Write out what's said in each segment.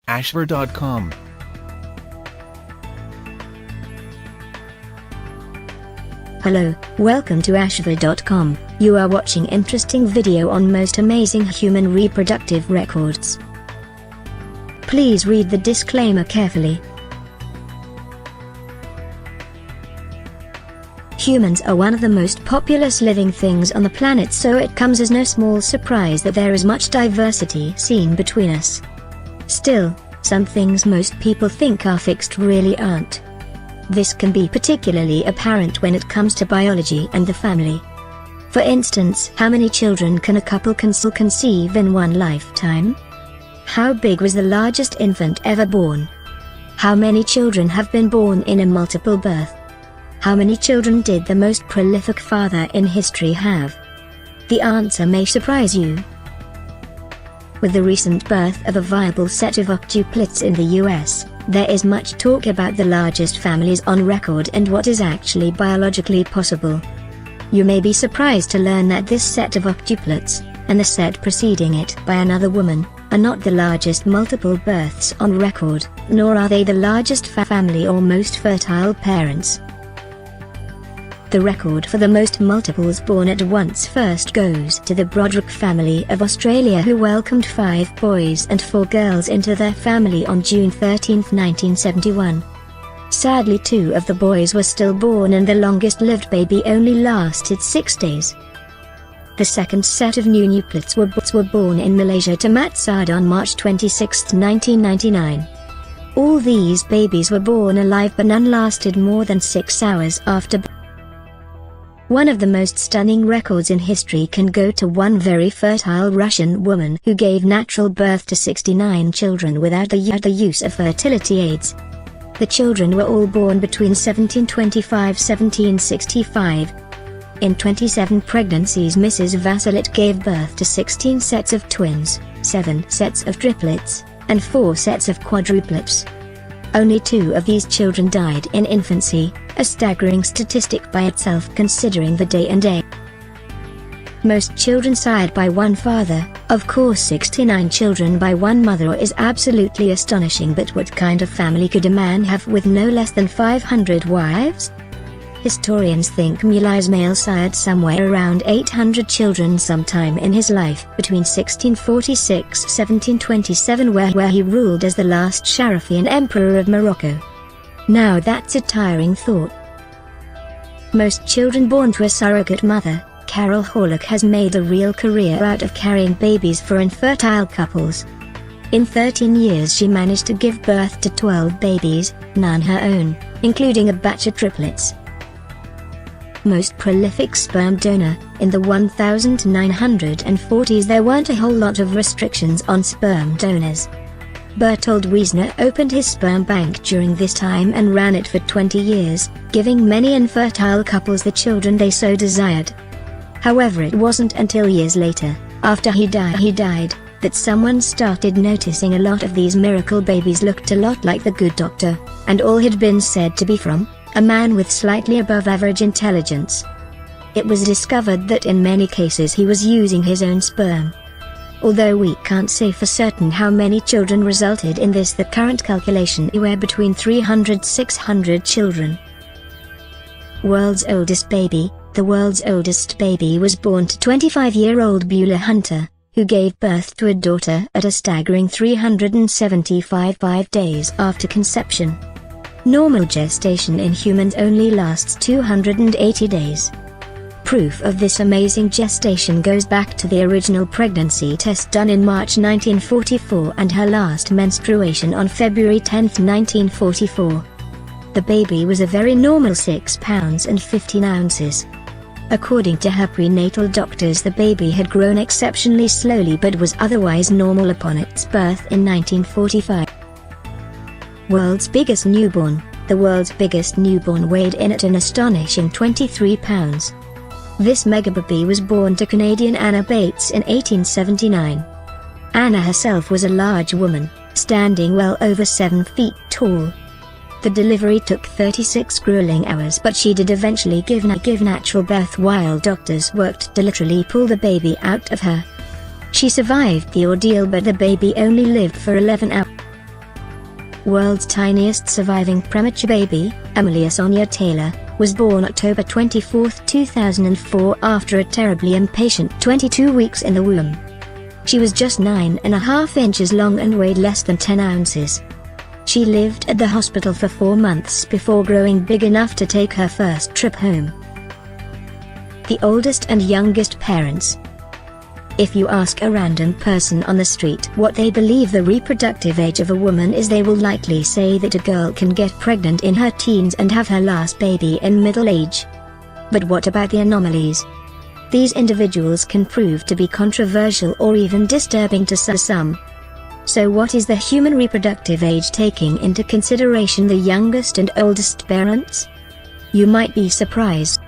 Ashver.com. Hello, welcome to Ashver.com. You are watching interesting video on most amazing human reproductive records. Please read the disclaimer carefully. Humans are one of the most populous living things on the planet, so it comes as no small surprise that there is much diversity seen between us. Still, some things most people think are fixed really aren't. This can be particularly apparent when it comes to biology and the family. For instance, how many children can a couple conceive in one lifetime? How big was the largest infant ever born? How many children have been born in a multiple birth? How many children did the most prolific father in history have? The answer may surprise you. With the recent birth of a viable set of octuplets in the US, there is much talk about the largest families on record and what is actually biologically possible. You may be surprised to learn that this set of octuplets, and the set preceding it by another woman, are not the largest multiple births on record, nor are they the largest family or most fertile parents. The record for the most multiples born at once first goes to the Reproductive family of Australia, who welcomed 5 boys and 4 girls into their family on June 13, 1971. Sadly, 2 of the boys were stillborn and the longest-lived baby only lasted 6 days. The second set of new nuplets were born in Malaysia to Mat Saad on March 26, 1999. All these babies were born alive, but none lasted more than 6 hours after birth. One of the most stunning records in history can go to one very fertile Russian woman who gave natural birth to 69 children without the use of fertility aids. The children were all born between 1725–1765. In 27 pregnancies, Mrs. Vasilit gave birth to 16 sets of twins, 7 sets of triplets, and 4 sets of quadruplets. Only 2 of these children died in infancy, a staggering statistic by itself considering the day and age. Most children sired by one father. Of course, 69 children by one mother is absolutely astonishing, but what kind of family could a man have with no less than 500 wives? Historians think Mulai's male sired somewhere around 800 children sometime in his life, between 1646–1727, where he ruled as the last Sharafian emperor of Morocco. Now that's a tiring thought. Most children born to a surrogate mother, Carol Horlock, has made a real career out of carrying babies for infertile couples. In 13 years she managed to give birth to 12 babies, none her own, including a batch of triplets. Most prolific sperm donor. In the 1940s there weren't a whole lot of restrictions on sperm donors. Bertold Wiesner opened his sperm bank during this time and ran it for 20 years, giving many infertile couples the children they so desired. However, it wasn't until years later, after he died, that someone started noticing a lot of these miracle babies looked a lot like the Good Doctor, and all had been said to be from a man with slightly above average intelligence. It was discovered that in many cases he was using his own sperm. Although we can't say for certain how many children resulted in this, the current calculation is anywhere between 300–600 children. World's oldest baby. The world's oldest baby was born to 25-year-old Beulah Hunter, who gave birth to a daughter at a staggering 375 days after conception. Normal gestation in humans only lasts 280 days. Proof of this amazing gestation goes back to the original pregnancy test done in March 1944 and her last menstruation on February 10, 1944. The baby was a very normal 6 pounds and 15 ounces. According to her prenatal doctors, the baby had grown exceptionally slowly but was otherwise normal upon its birth in 1945. World's biggest newborn. The world's biggest newborn weighed in at an astonishing 23 pounds. This megababy was born to Canadian Anna Bates in 1879. Anna herself was a large woman, standing well over 7 feet tall. The delivery took 36 grueling hours, but she did eventually give natural birth while doctors worked to literally pull the baby out of her. She survived the ordeal, but the baby only lived for 11 hours. world's tiniest surviving premature baby, Amelia Sonia Taylor, was born October 24, 2004 after a terribly impatient 22 weeks in the womb. She was just 9.5 inches long and weighed less than 10 ounces. She lived at the hospital for 4 months before growing big enough to take her first trip home. The oldest and youngest parents. If you ask a random person on the street what they believe the reproductive age of a woman is, they will likely say that a girl can get pregnant in her teens and have her last baby in middle age. But what about the anomalies? These individuals can prove to be controversial or even disturbing to some. So what is the human reproductive age, taking into consideration the youngest and oldest parents? You might be surprised.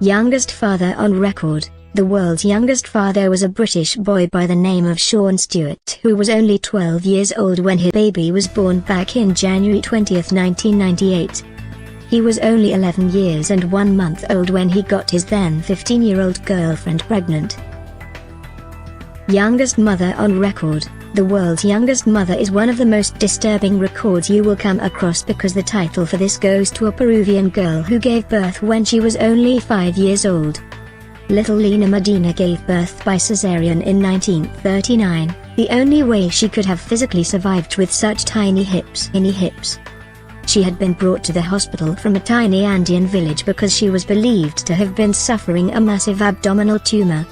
Youngest father on record. The world's youngest father was a British boy by the name of Sean Stewart, who was only 12 years old when his baby was born back in January 20, 1998. He was only 11 years and 1 month old when he got his then 15-year-old girlfriend pregnant. Youngest mother on record. The world's youngest mother is one of the most disturbing records you will come across, because the title for this goes to a Peruvian girl who gave birth when she was only 5 years old. Little Lena Medina gave birth by cesarean in 1939, the only way she could have physically survived with such tiny hips. She had been brought to the hospital from a tiny Andean village because she was believed to have been suffering a massive abdominal tumor.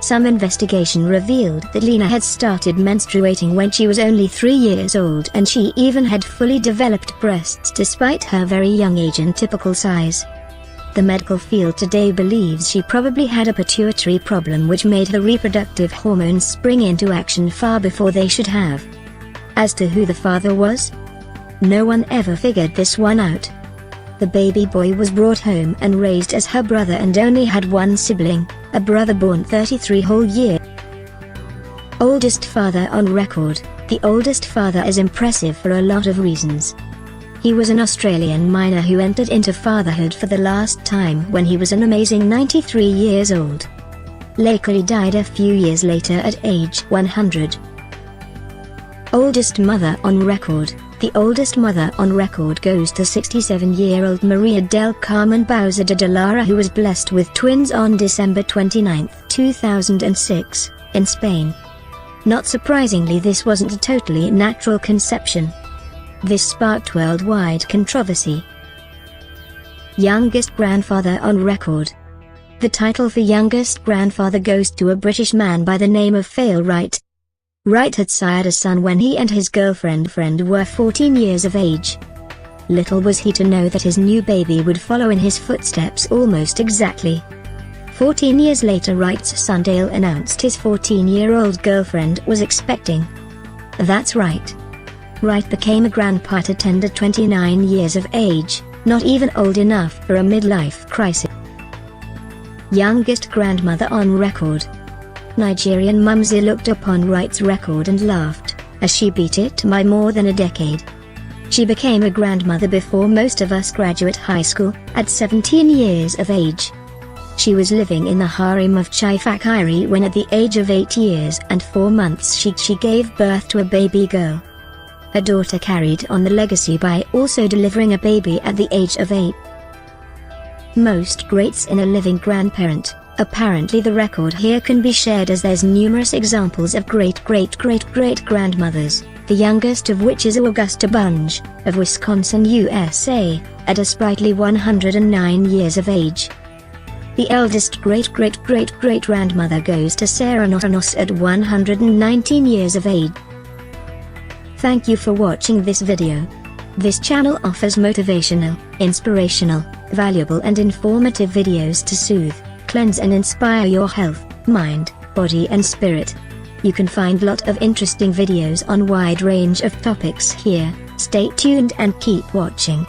Some investigation revealed that Lena had started menstruating when she was only 3 years old, and she even had fully developed breasts despite her very young age and typical size. The medical field today believes she probably had a pituitary problem which made the reproductive hormones spring into action far before they should have. As to who the father was, no one ever figured this one out. The baby boy was brought home and raised as her brother and only had one sibling, a brother born 33 whole years. Oldest father on record. The oldest father is impressive for a lot of reasons. He was an Australian miner who entered into fatherhood for the last time when he was an amazing 93 years old. Lakely died a few years later at age 100. Oldest mother on record. The oldest mother on record goes to 67-year-old Maria del Carmen Bauza de Lara, who was blessed with twins on December 29, 2006, in Spain. Not surprisingly, this wasn't a totally natural conception. This sparked worldwide controversy. Youngest grandfather on record. The title for youngest grandfather goes to a British man by the name of Phil Wright. Wright had sired a son when he and his girlfriend were 14 years of age. Little was he to know that his new baby would follow in his footsteps almost exactly. 14 years later, Wright's son Dale announced his 14-year-old girlfriend was expecting. That's right. Wright became a grandpa at tender 29 years of age, not even old enough for a midlife crisis. Youngest grandmother on record. Nigerian Mumsy looked upon Wright's record and laughed, as she beat it by more than a decade. She became a grandmother before most of us graduate high school, at 17 years of age. She was living in the harem of Chifakiri when at the age of 8 years and 4 months she gave birth to a baby girl. Her daughter carried on the legacy by also delivering a baby at the age of 8. Most greats in a living grandparent. Apparently the record here can be shared, as there's numerous examples of great-great-great-great-grandmothers, the youngest of which is Augusta Bunge, of Wisconsin, USA, at a sprightly 109 years of age. The eldest great-great-great-great-grandmother goes to Sarah Notanos at 119 years of age. Thank you for watching this video. This channel offers motivational, inspirational, valuable and informative videos to soothe, cleanse and inspire your health, mind, body and spirit. You can find lot of interesting videos on wide range of topics here. Stay tuned and keep watching.